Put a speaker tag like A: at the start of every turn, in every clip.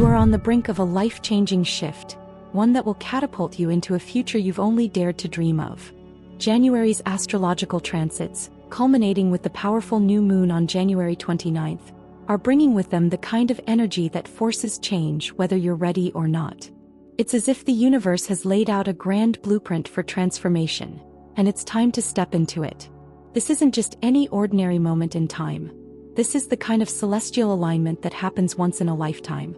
A: You are on the brink of a life-changing shift, one that will catapult you into a future you've only dared to dream of. January's astrological transits, culminating with the powerful new moon on January 29th, are bringing with them the kind of energy that forces change whether you're ready or not. It's as if the universe has laid out a grand blueprint for transformation, and it's time to step into it. This isn't just any ordinary moment in time. This is the kind of celestial alignment that happens once in a lifetime.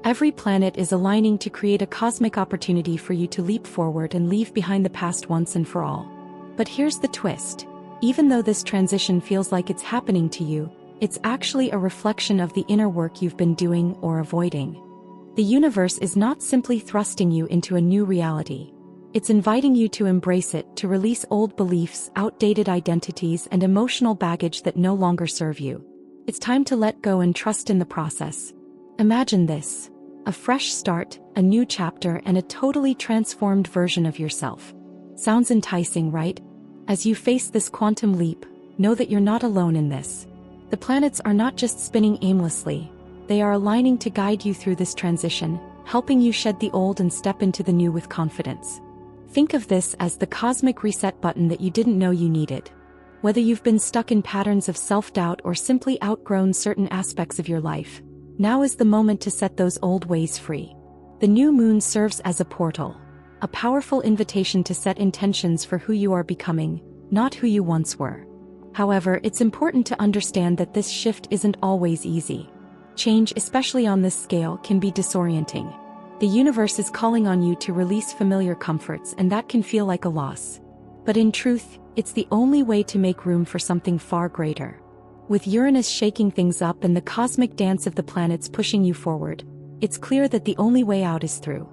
A: Every planet is aligning to create a cosmic opportunity for you to leap forward and leave behind the past once and for all. But here's the twist. Even though this transition feels like it's happening to you, it's actually a reflection of the inner work you've been doing or avoiding. The universe is not simply thrusting you into a new reality. It's inviting you to embrace it, to release old beliefs, outdated identities, and emotional baggage that no longer serve you. It's time to let go and trust in the process. Imagine this: a fresh start, a new chapter, and a totally transformed version of yourself. Sounds enticing, right? As you face this quantum leap, know that you're not alone in this. The planets are not just spinning aimlessly. They are aligning to guide you through this transition, helping you shed the old and step into the new with confidence. Think of this as the cosmic reset button that you didn't know you needed. Whether you've been stuck in patterns of self-doubt or simply outgrown certain aspects of your life, now is the moment to set those old ways free. The new moon serves as a portal, a powerful invitation to set intentions for who you are becoming, not who you once were. However, it's important to understand that this shift isn't always easy. Change, especially on this scale, can be disorienting. The universe is calling on you to release familiar comforts, and that can feel like a loss. But in truth, it's the only way to make room for something far greater. With Uranus shaking things up and the cosmic dance of the planets pushing you forward, it's clear that the only way out is through.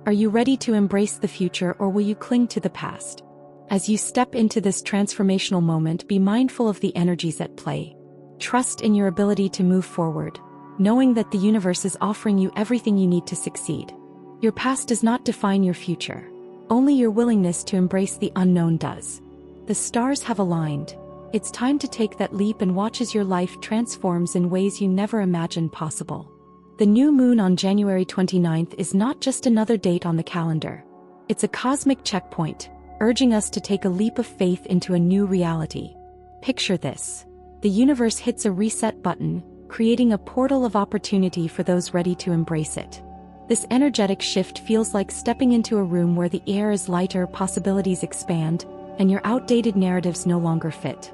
A: Are you ready to embrace the future, or will you cling to the past? As you step into this transformational moment, be mindful of the energies at play. Trust in your ability to move forward, knowing that the universe is offering you everything you need to succeed. Your past does not define your future. Only your willingness to embrace the unknown does. The stars have aligned. It's time to take that leap and watch as your life transforms in ways you never imagined possible. The new moon on January 29th is not just another date on the calendar. It's a cosmic checkpoint, urging us to take a leap of faith into a new reality. Picture this. The universe hits a reset button, creating a portal of opportunity for those ready to embrace it. This energetic shift feels like stepping into a room where the air is lighter, possibilities expand, and your outdated narratives no longer fit.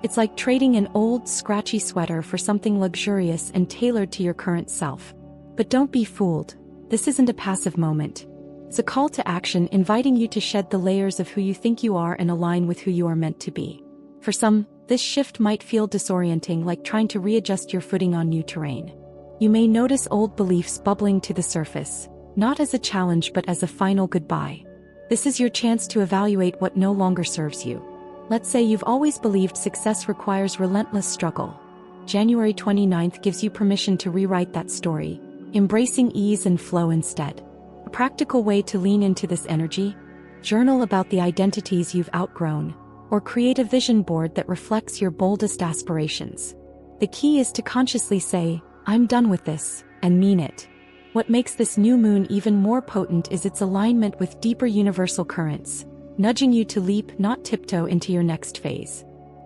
A: It's like trading an old, scratchy sweater for something luxurious and tailored to your current self. But don't be fooled. This isn't a passive moment. It's a call to action, inviting you to shed the layers of who you think you are and align with who you are meant to be. For some, this shift might feel disorienting, like trying to readjust your footing on new terrain. You may notice old beliefs bubbling to the surface, not as a challenge but as a final goodbye. This is your chance to evaluate what no longer serves you. Let's say you've always believed success requires relentless struggle. January 29th gives you permission to rewrite that story, embracing ease and flow instead. A practical way to lean into this energy: journal about the identities you've outgrown, or create a vision board that reflects your boldest aspirations. The key is to consciously say, "I'm done with this," and mean it. What makes this new moon even more potent is its alignment with deeper universal currents, nudging you to leap, not tiptoe, into your next phase.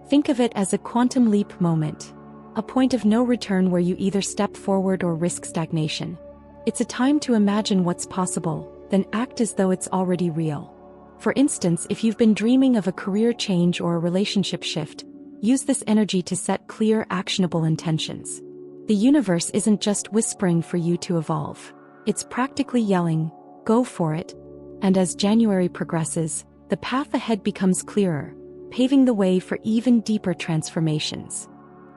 A: Think of it as a quantum leap moment, a point of no return where you either step forward or risk stagnation. It's a time to imagine what's possible, then act as though it's already real. For instance, if you've been dreaming of a career change or a relationship shift, use this energy to set clear, actionable intentions. The universe isn't just whispering for you to evolve. It's practically yelling, "Go for it." And as January progresses, the path ahead becomes clearer, paving the way for even deeper transformations.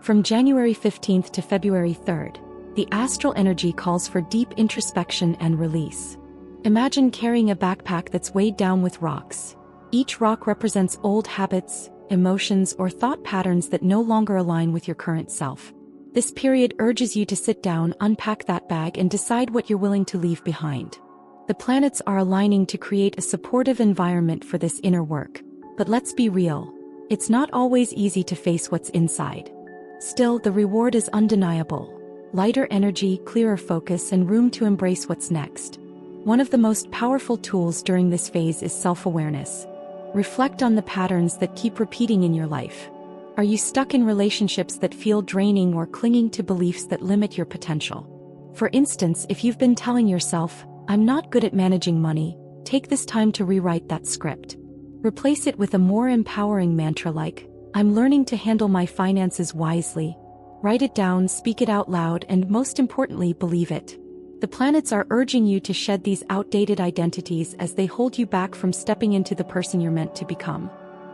A: From January 15th to February 3rd, the astral energy calls for deep introspection and release. Imagine carrying a backpack that's weighed down with rocks. Each rock represents old habits, emotions, or thought patterns that no longer align with your current self. This period urges you to sit down, unpack that bag, and decide what you're willing to leave behind. The planets are aligning to create a supportive environment for this inner work. But let's be real. It's not always easy to face what's inside. Still, the reward is undeniable. lighter energy, clearer focus, and room to embrace what's next. One of the most powerful tools during this phase is self-awareness. Reflect on the patterns that keep repeating in your life. Are you stuck in relationships that feel draining or clinging to beliefs that limit your potential? For instance, if you've been telling yourself, "I'm not good at managing money," take this time to rewrite that script. Replace it with a more empowering mantra like, "I'm learning to handle my finances wisely." Write it down, speak it out loud, and most importantly, believe it. The planets are urging you to shed these outdated identities as they hold you back from stepping into the person you're meant to become.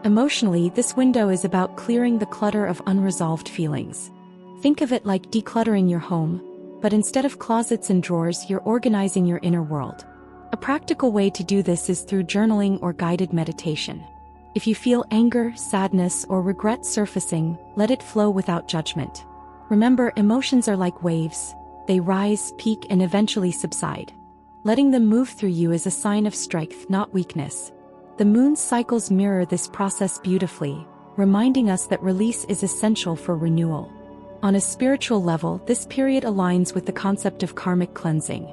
A: Emotionally, this window is about clearing the clutter of unresolved feelings. Think of it like decluttering your home, but instead of closets and drawers, you're organizing your inner world. A practical way to do this is through journaling or guided meditation. If you feel anger, sadness, or regret surfacing, let it flow without judgment. Remember, emotions are like waves. They rise, peak, and eventually subside. Letting them move through you is a sign of strength, not weakness. The moon's cycles mirror this process beautifully, reminding us that release is essential for renewal. On a spiritual level, this period aligns with the concept of karmic cleansing.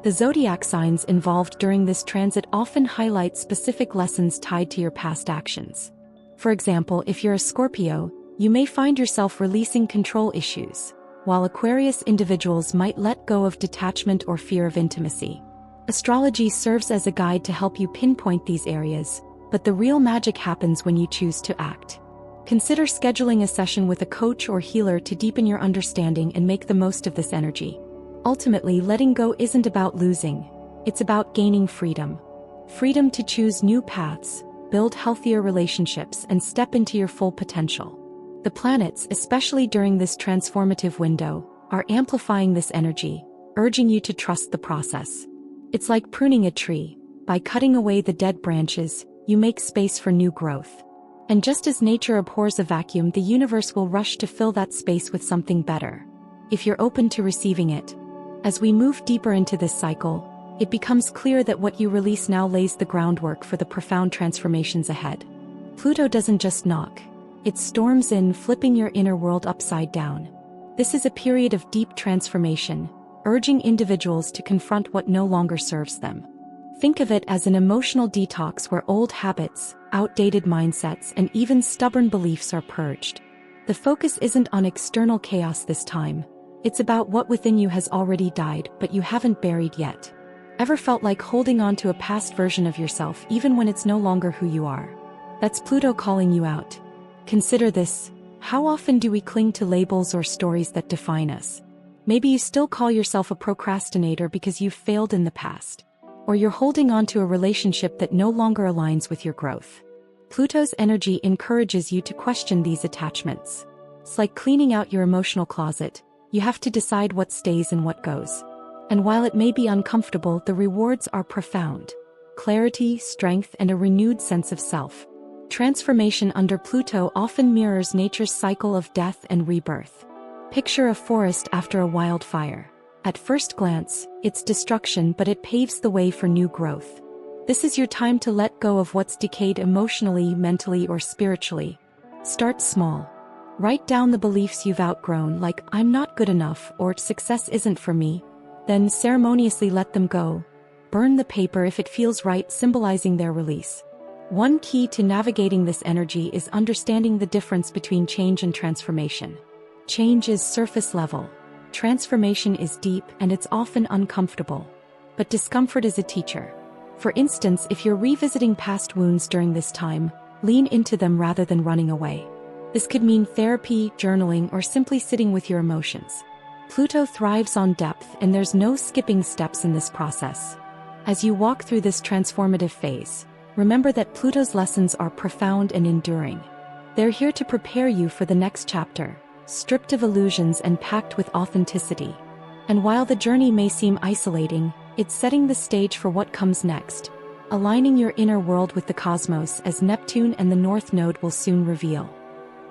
A: The zodiac signs involved during this transit often highlight specific lessons tied to your past actions. For example, if you're a Scorpio, you may find yourself releasing control issues, while Aquarius individuals might let go of detachment or fear of intimacy. Astrology serves as a guide to help you pinpoint these areas, but the real magic happens when you choose to act. Consider scheduling a session with a coach or healer to deepen your understanding and make the most of this energy. Ultimately, letting go isn't about losing, it's about gaining freedom. Freedom to choose new paths, build healthier relationships, and step into your full potential. The planets, especially during this transformative window, are amplifying this energy, urging you to trust the process. It's like pruning a tree. By cutting away the dead branches, you make space for new growth. And just as nature abhors a vacuum, the universe will rush to fill that space with something better, if you're open to receiving it. As we move deeper into this cycle, it becomes clear that what you release now lays the groundwork for the profound transformations ahead. Pluto doesn't just knock. It storms in, flipping your inner world upside down. This is a period of deep transformation, urging individuals to confront what no longer serves them. Think of it as an emotional detox where old habits, outdated mindsets, and even stubborn beliefs are purged. The focus isn't on external chaos this time. It's about what within you has already died, but you haven't buried yet. Ever felt like holding on to a past version of yourself even when it's no longer who you are? That's Pluto calling you out. Consider this: how often do we cling to labels or stories that define us? Maybe you still call yourself a procrastinator because you've failed in the past. Or you're holding on to a relationship that no longer aligns with your growth. Pluto's energy encourages you to question these attachments. It's like cleaning out your emotional closet. You have to decide what stays and what goes. And while it may be uncomfortable, the rewards are profound: clarity, strength, and a renewed sense of self. Transformation under Pluto often mirrors nature's cycle of death and rebirth. Picture a forest after a wildfire. At first glance, it's destruction, but it paves the way for new growth. This is your time to let go of what's decayed emotionally, mentally, or spiritually. Start small. Write down the beliefs you've outgrown, like "I'm not good enough" or "success isn't for me." Then ceremoniously let them go. Burn the paper if it feels right, symbolizing their release. One key to navigating this energy is understanding the difference between change and transformation. Change is surface level. Transformation is deep, and it's often uncomfortable. But discomfort is a teacher. For instance, if you're revisiting past wounds during this time, lean into them rather than running away. This could mean therapy, journaling, or simply sitting with your emotions. Pluto thrives on depth, and there's no skipping steps in this process. As you walk through this transformative phase, remember that Pluto's lessons are profound and enduring. They're here to prepare you for the next chapter, stripped of illusions and packed with authenticity. And while the journey may seem isolating, it's setting the stage for what comes next, aligning your inner world with the cosmos, as Neptune and the North Node will soon reveal.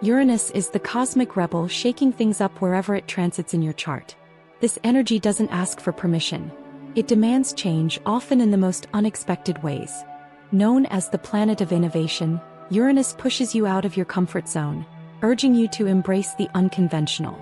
A: Uranus is the cosmic rebel, shaking things up wherever it transits in your chart. This energy doesn't ask for permission. It demands change, often in the most unexpected ways. Known as the planet of innovation, Uranus pushes you out of your comfort zone, urging you to embrace the unconventional.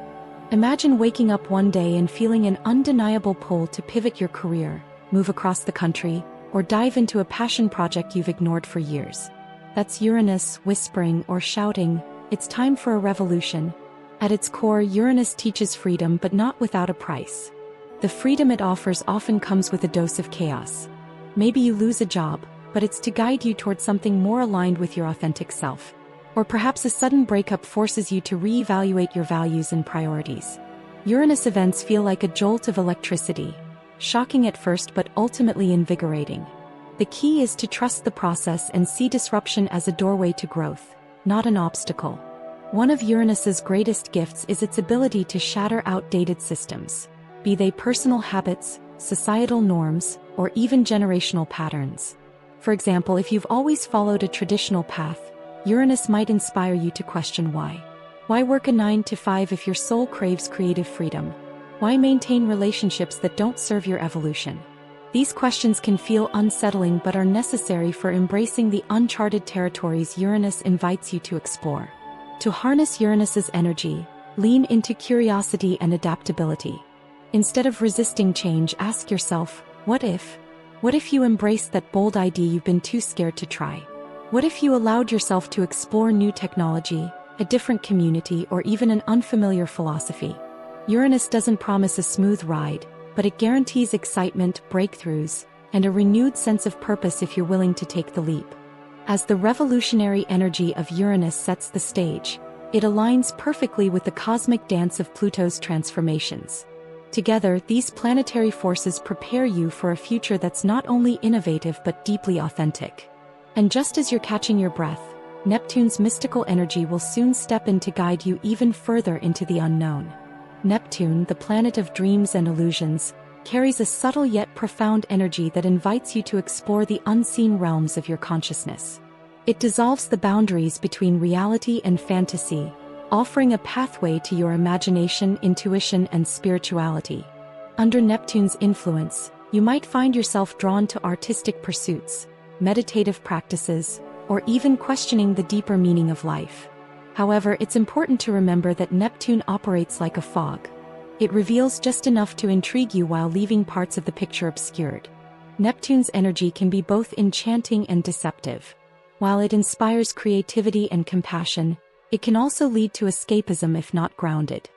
A: Imagine waking up one day and feeling an undeniable pull to pivot your career, move across the country, or dive into a passion project you've ignored for years. That's Uranus whispering or shouting, "It's time for a revolution." At its core, Uranus teaches freedom, but not without a price. The freedom it offers often comes with a dose of chaos. Maybe you lose a job, but it's to guide you towards something more aligned with your authentic self. Or perhaps a sudden breakup forces you to reevaluate your values and priorities. Uranus events feel like a jolt of electricity, shocking at first but ultimately invigorating. The key is to trust the process and see disruption as a doorway to growth, not an obstacle. One of Uranus's greatest gifts is its ability to shatter outdated systems, be they personal habits, societal norms, or even generational patterns. For example, if you've always followed a traditional path, Uranus might inspire you to question why. Why work a 9 to 5 if your soul craves creative freedom? Why maintain relationships that don't serve your evolution? These questions can feel unsettling but are necessary for embracing the uncharted territories Uranus invites you to explore. To harness Uranus's energy, lean into curiosity and adaptability. Instead of resisting change, ask yourself, what if? What if you embraced that bold idea you've been too scared to try? What if you allowed yourself to explore new technology, a different community, or even an unfamiliar philosophy? Uranus doesn't promise a smooth ride, but it guarantees excitement, breakthroughs, and a renewed sense of purpose if you're willing to take the leap. As the revolutionary energy of Uranus sets the stage, it aligns perfectly with the cosmic dance of Pluto's transformations. Together, these planetary forces prepare you for a future that's not only innovative but deeply authentic. And just as you're catching your breath, Neptune's mystical energy will soon step in to guide you even further into the unknown. Neptune, the planet of dreams and illusions, carries a subtle yet profound energy that invites you to explore the unseen realms of your consciousness. It dissolves the boundaries between reality and fantasy, offering a pathway to your imagination, intuition, and spirituality. Under Neptune's influence, you might find yourself drawn to artistic pursuits, meditative practices, or even questioning the deeper meaning of life. However, it's important to remember that Neptune operates like a fog. It reveals just enough to intrigue you while leaving parts of the picture obscured. Neptune's energy can be both enchanting and deceptive. While it inspires creativity and compassion, it can also lead to escapism if not grounded.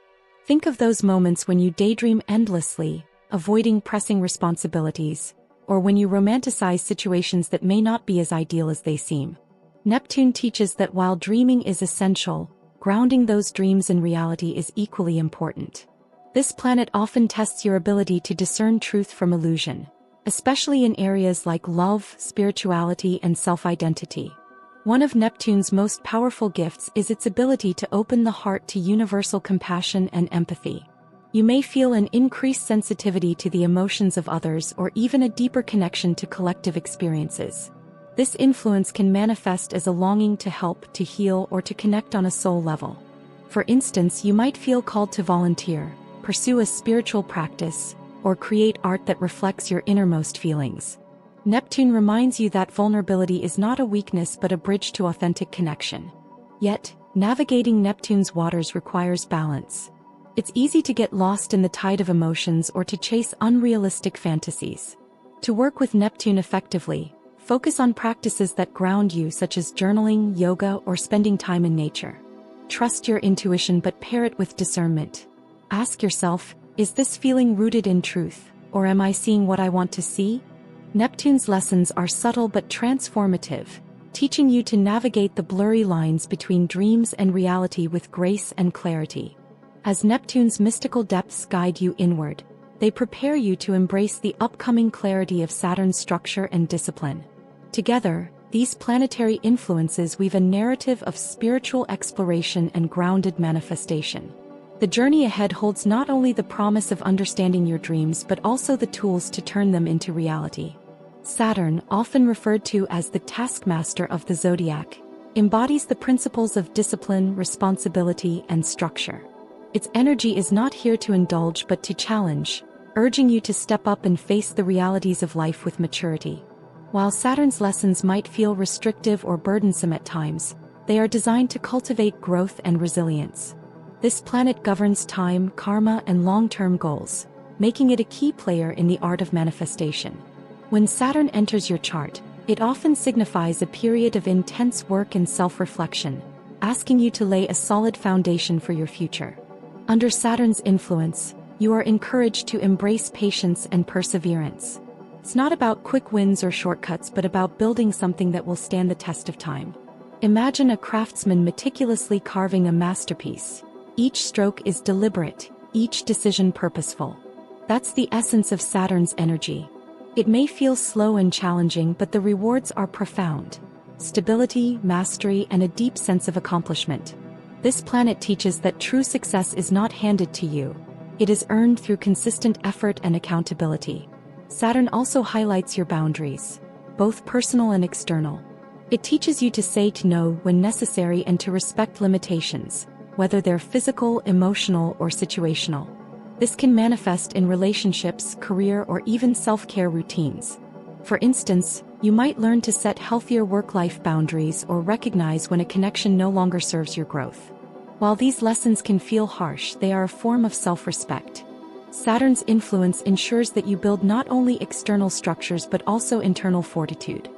A: Think of those moments when you daydream endlessly, avoiding pressing responsibilities, or when you romanticize situations that may not be as ideal as they seem. Neptune teaches that while dreaming is essential, grounding those dreams in reality is equally important. This planet often tests your ability to discern truth from illusion, especially in areas like love, spirituality, and self-identity. One of Neptune's most powerful gifts is its ability to open the heart to universal compassion and empathy. You may feel an increased sensitivity to the emotions of others or even a deeper connection to collective experiences. This influence can manifest as a longing to help, to heal, or to connect on a soul level. For instance, you might feel called to volunteer, pursue a spiritual practice, or create art that reflects your innermost feelings. Neptune reminds you that vulnerability is not a weakness but a bridge to authentic connection. Yet, navigating Neptune's waters requires balance. It's easy to get lost in the tide of emotions or to chase unrealistic fantasies. To work with Neptune effectively, focus on practices that ground you, such as journaling, yoga, or spending time in nature. Trust your intuition but pair it with discernment. Ask yourself, is this feeling rooted in truth, or am I seeing what I want to see? Neptune's lessons are subtle but transformative, teaching you to navigate the blurry lines between dreams and reality with grace and clarity. As Neptune's mystical depths guide you inward, they prepare you to embrace the upcoming clarity of Saturn's structure and discipline. Together, these planetary influences weave a narrative of spiritual exploration and grounded manifestation. The journey ahead holds not only the promise of understanding your dreams but also the tools to turn them into reality. Saturn, often referred to as the taskmaster of the zodiac, embodies the principles of discipline, responsibility, and structure. Its energy is not here to indulge but to challenge, urging you to step up and face the realities of life with maturity. While Saturn's lessons might feel restrictive or burdensome at times, they are designed to cultivate growth and resilience. This planet governs time, karma, and long-term goals, making it a key player in the art of manifestation. When Saturn enters your chart, it often signifies a period of intense work and self-reflection, asking you to lay a solid foundation for your future. Under Saturn's influence, you are encouraged to embrace patience and perseverance. It's not about quick wins or shortcuts, but about building something that will stand the test of time. Imagine a craftsman meticulously carving a masterpiece. Each stroke is deliberate, each decision purposeful. That's the essence of Saturn's energy. It may feel slow and challenging, but the rewards are profound. Stability, mastery, and a deep sense of accomplishment. This planet teaches that true success is not handed to you. It is earned through consistent effort and accountability. Saturn also highlights your boundaries, both personal and external. It teaches you to say no when necessary and to respect limitations, whether they're physical, emotional, or situational. This can manifest in relationships, career, or even self-care routines. For instance, you might learn to set healthier work-life boundaries or recognize when a connection no longer serves your growth. While these lessons can feel harsh, they are a form of self-respect. Saturn's influence ensures that you build not only external structures but also internal fortitude.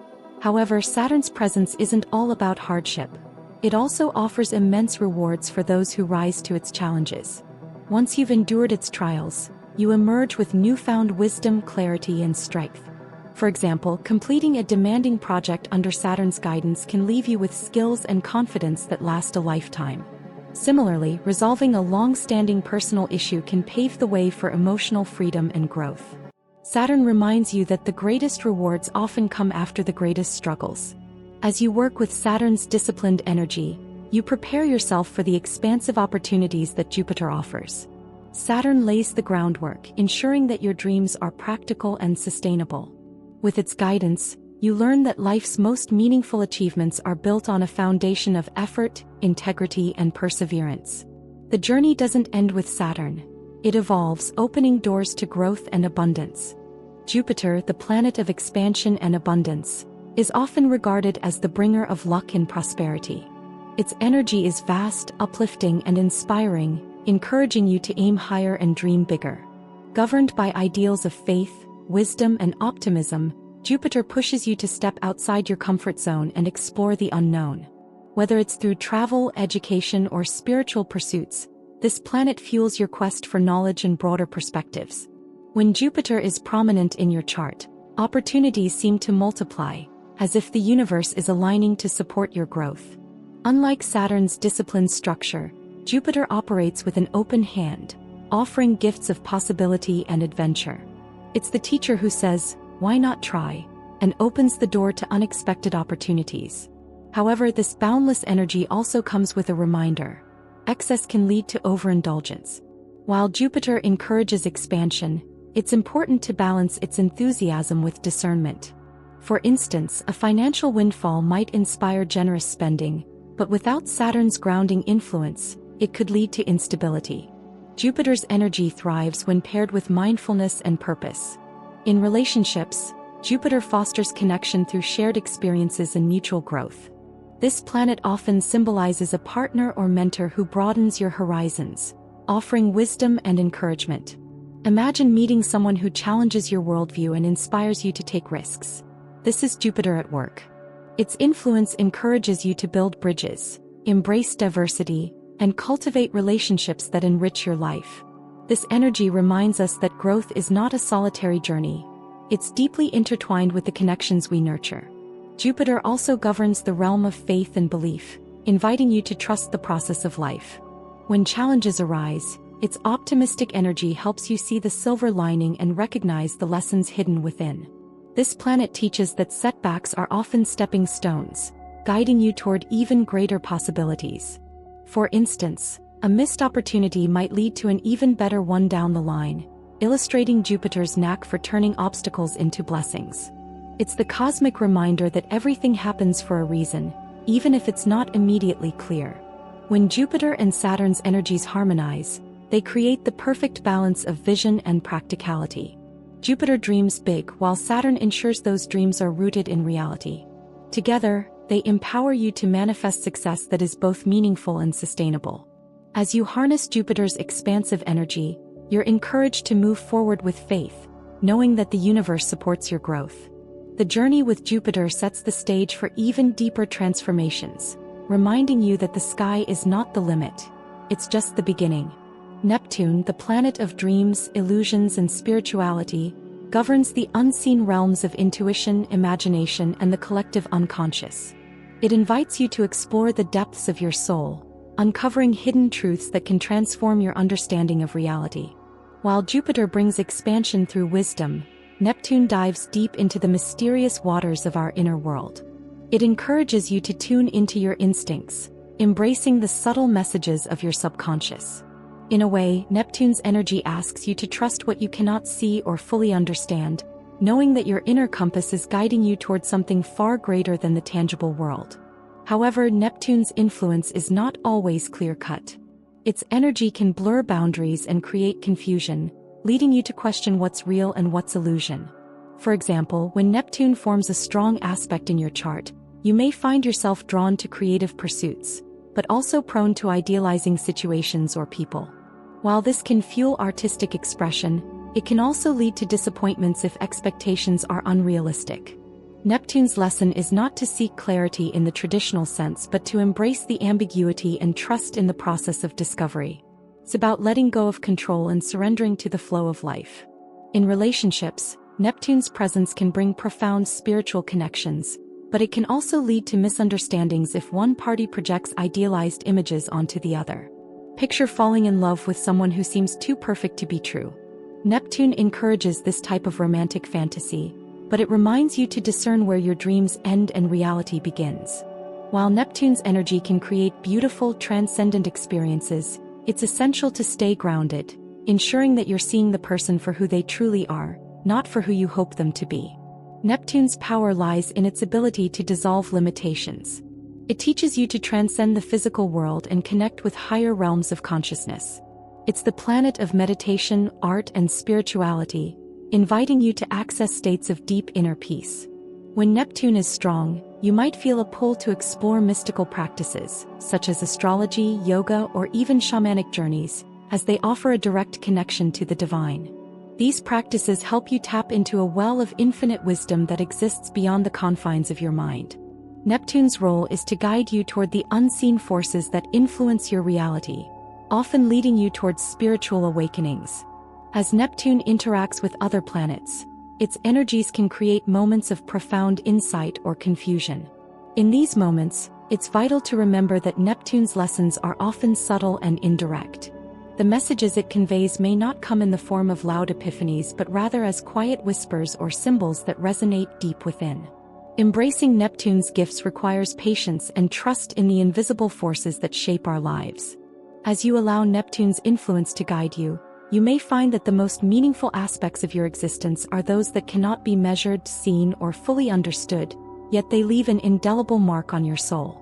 A: However, Saturn's presence isn't all about hardship. It also offers immense rewards for those who rise to its challenges. Once you've endured its trials, you emerge with newfound wisdom, clarity, and strength. For example, completing a demanding project under Saturn's guidance can leave you with skills and confidence that last a lifetime. Similarly, resolving a long-standing personal issue can pave the way for emotional freedom and growth. Saturn reminds you that the greatest rewards often come after the greatest struggles. As you work with Saturn's disciplined energy, you prepare yourself for the expansive opportunities that Jupiter offers. Saturn lays the groundwork, ensuring that your dreams are practical and sustainable. With its guidance, you learn that life's most meaningful achievements are built on a foundation of effort, integrity, and perseverance. The journey doesn't end with Saturn. It evolves, opening doors to growth and abundance. Jupiter, the planet of expansion and abundance, is often regarded as the bringer of luck and prosperity. Its energy is vast, uplifting, and inspiring, encouraging you to aim higher and dream bigger. Governed by ideals of faith, wisdom, and optimism, Jupiter pushes you to step outside your comfort zone and explore the unknown. Whether it's through travel, education, or spiritual pursuits, this planet fuels your quest for knowledge and broader perspectives. When Jupiter is prominent in your chart, opportunities seem to multiply, as if the universe is aligning to support your growth. Unlike Saturn's disciplined structure, Jupiter operates with an open hand, offering gifts of possibility and adventure. It's the teacher who says, "Why not try?" and opens the door to unexpected opportunities. However, this boundless energy also comes with a reminder. Excess can lead to overindulgence. While Jupiter encourages expansion, it's important to balance its enthusiasm with discernment. For instance, a financial windfall might inspire generous spending, but without Saturn's grounding influence, it could lead to instability. Jupiter's energy thrives when paired with mindfulness and purpose. In relationships, Jupiter fosters connection through shared experiences and mutual growth. This planet often symbolizes a partner or mentor who broadens your horizons, offering wisdom and encouragement. Imagine meeting someone who challenges your worldview and inspires you to take risks. This is Jupiter at work. Its influence encourages you to build bridges, embrace diversity, and cultivate relationships that enrich your life. This energy reminds us that growth is not a solitary journey. It's deeply intertwined with the connections we nurture. Jupiter also governs the realm of faith and belief, inviting you to trust the process of life. When challenges arise, its optimistic energy helps you see the silver lining and recognize the lessons hidden within. This planet teaches that setbacks are often stepping stones, guiding you toward even greater possibilities. For instance, a missed opportunity might lead to an even better one down the line, illustrating Jupiter's knack for turning obstacles into blessings. It's the cosmic reminder that everything happens for a reason, even if it's not immediately clear. When Jupiter and Saturn's energies harmonize, they create the perfect balance of vision and practicality. Jupiter dreams big while Saturn ensures those dreams are rooted in reality. Together, they empower you to manifest success that is both meaningful and sustainable. As you harness Jupiter's expansive energy, you're encouraged to move forward with faith, knowing that the universe supports your growth. The journey with Jupiter sets the stage for even deeper transformations, reminding you that the sky is not the limit, it's just the beginning. Neptune, the planet of dreams, illusions, and spirituality, governs the unseen realms of intuition, imagination, and the collective unconscious. It invites you to explore the depths of your soul, uncovering hidden truths that can transform your understanding of reality. While Jupiter brings expansion through wisdom, Neptune dives deep into the mysterious waters of our inner world. It encourages you to tune into your instincts, embracing the subtle messages of your subconscious. In a way, Neptune's energy asks you to trust what you cannot see or fully understand, knowing that your inner compass is guiding you toward something far greater than the tangible world. However, Neptune's influence is not always clear-cut. Its energy can blur boundaries and create confusion, leading you to question what's real and what's illusion. For example, when Neptune forms a strong aspect in your chart, you may find yourself drawn to creative pursuits, but also prone to idealizing situations or people. While this can fuel artistic expression, it can also lead to disappointments if expectations are unrealistic. Neptune's lesson is not to seek clarity in the traditional sense but to embrace the ambiguity and trust in the process of discovery. It's about letting go of control and surrendering to the flow of life. In relationships, Neptune's presence can bring profound spiritual connections, but it can also lead to misunderstandings if one party projects idealized images onto the other. Picture falling in love with someone who seems too perfect to be true. Neptune encourages this type of romantic fantasy, but it reminds you to discern where your dreams end and reality begins. While Neptune's energy can create beautiful, transcendent experiences, it's essential to stay grounded, ensuring that you're seeing the person for who they truly are, not for who you hope them to be. Neptune's power lies in its ability to dissolve limitations. It teaches you to transcend the physical world and connect with higher realms of consciousness. It's the planet of meditation, art, and spirituality, inviting you to access states of deep inner peace. When Neptune is strong, you might feel a pull to explore mystical practices, such as astrology, yoga, or even shamanic journeys, as they offer a direct connection to the divine. These practices help you tap into a well of infinite wisdom that exists beyond the confines of your mind. Neptune's role is to guide you toward the unseen forces that influence your reality, often leading you towards spiritual awakenings. As Neptune interacts with other planets, its energies can create moments of profound insight or confusion. In these moments, it's vital to remember that Neptune's lessons are often subtle and indirect. The messages it conveys may not come in the form of loud epiphanies but rather as quiet whispers or symbols that resonate deep within. Embracing Neptune's gifts requires patience and trust in the invisible forces that shape our lives. As you allow Neptune's influence to guide you, you may find that the most meaningful aspects of your existence are those that cannot be measured, seen, or fully understood, yet they leave an indelible mark on your soul.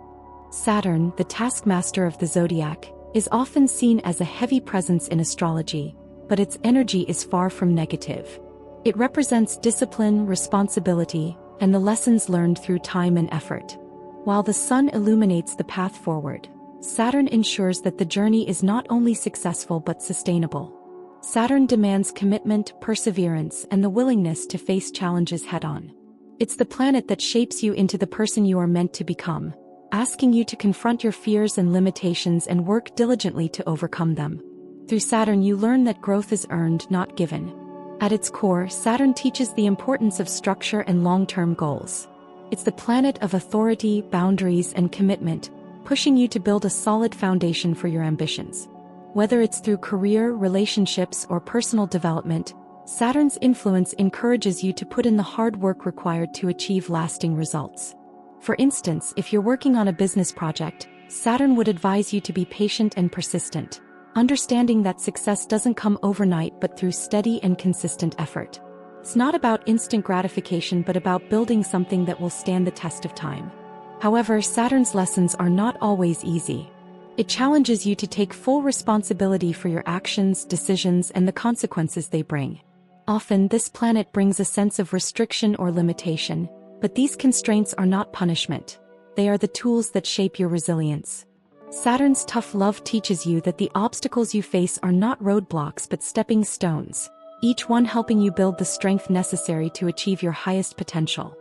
A: Saturn, the taskmaster of the zodiac, is often seen as a heavy presence in astrology, but its energy is far from negative. It represents discipline, responsibility, and the lessons learned through time and effort. While the sun illuminates the path forward, Saturn ensures that the journey is not only successful but sustainable. Saturn demands commitment, perseverance, and the willingness to face challenges head-on. It's the planet that shapes you into the person you are meant to become, asking you to confront your fears and limitations and work diligently to overcome them. Through Saturn, you learn that growth is earned, not given. At its core, Saturn teaches the importance of structure and long-term goals. It's the planet of authority, boundaries, and commitment, pushing you to build a solid foundation for your ambitions. Whether it's through career, relationships, or personal development, Saturn's influence encourages you to put in the hard work required to achieve lasting results. For instance, if you're working on a business project, Saturn would advise you to be patient and persistent, understanding that success doesn't come overnight but through steady and consistent effort. It's not about instant gratification but about building something that will stand the test of time. However, Saturn's lessons are not always easy. It challenges you to take full responsibility for your actions, decisions, and the consequences they bring. Often, this planet brings a sense of restriction or limitation, but these constraints are not punishment. They are the tools that shape your resilience. Saturn's tough love teaches you that the obstacles you face are not roadblocks but stepping stones, each one helping you build the strength necessary to achieve your highest potential.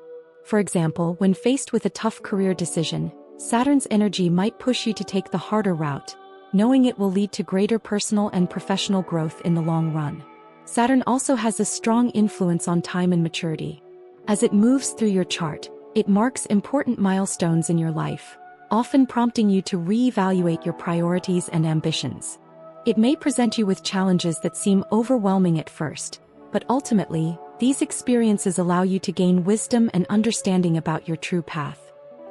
A: For example, when faced with a tough career decision, Saturn's energy might push you to take the harder route, knowing it will lead to greater personal and professional growth in the long run. Saturn also has a strong influence on time and maturity. As it moves through your chart, it marks important milestones in your life, often prompting you to reevaluate your priorities and ambitions. It may present you with challenges that seem overwhelming at first, but ultimately, these experiences allow you to gain wisdom and understanding about your true path.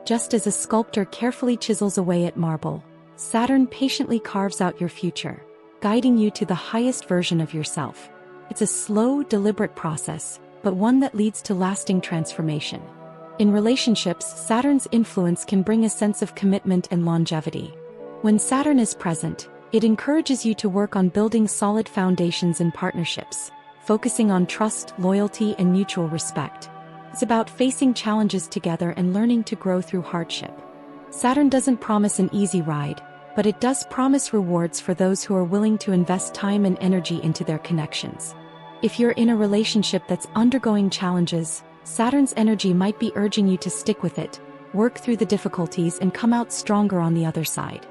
A: Just as a sculptor carefully chisels away at marble, Saturn patiently carves out your future, guiding you to the highest version of yourself. It's a slow, deliberate process, but one that leads to lasting transformation. In relationships, Saturn's influence can bring a sense of commitment and longevity. When Saturn is present, it encourages you to work on building solid foundations in partnerships, focusing on trust, loyalty, and mutual respect. It's about facing challenges together and learning to grow through hardship. Saturn doesn't promise an easy ride, but it does promise rewards for those who are willing to invest time and energy into their connections. If you're in a relationship that's undergoing challenges, Saturn's energy might be urging you to stick with it, work through the difficulties, and come out stronger on the other side.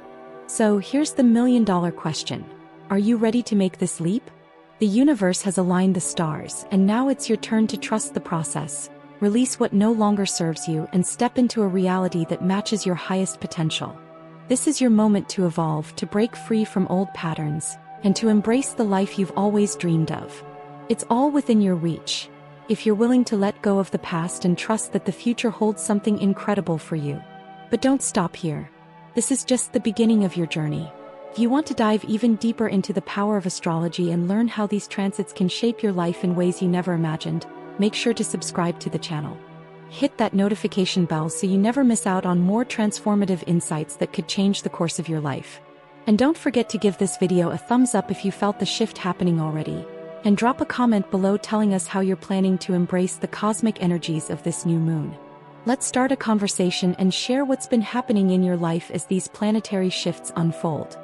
A: So here's the million-dollar question. Are you ready to make this leap? The universe has aligned the stars, and now it's your turn to trust the process, release what no longer serves you, and step into a reality that matches your highest potential. This is your moment to evolve, to break free from old patterns, and to embrace the life you've always dreamed of. It's all within your reach, if you're willing to let go of the past and trust that the future holds something incredible for you. But don't stop here. This is just the beginning of your journey. If you want to dive even deeper into the power of astrology and learn how these transits can shape your life in ways you never imagined, make sure to subscribe to the channel. Hit that notification bell so you never miss out on more transformative insights that could change the course of your life. And don't forget to give this video a thumbs up if you felt the shift happening already. And drop a comment below telling us how you're planning to embrace the cosmic energies of this new moon. Let's start a conversation and share what's been happening in your life as these planetary shifts unfold.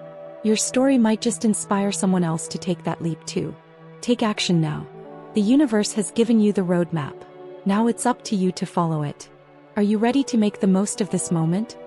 A: Your story might just inspire someone else to take that leap too. Take action now. The universe has given you the roadmap. Now it's up to you to follow it. Are you ready to make the most of this moment?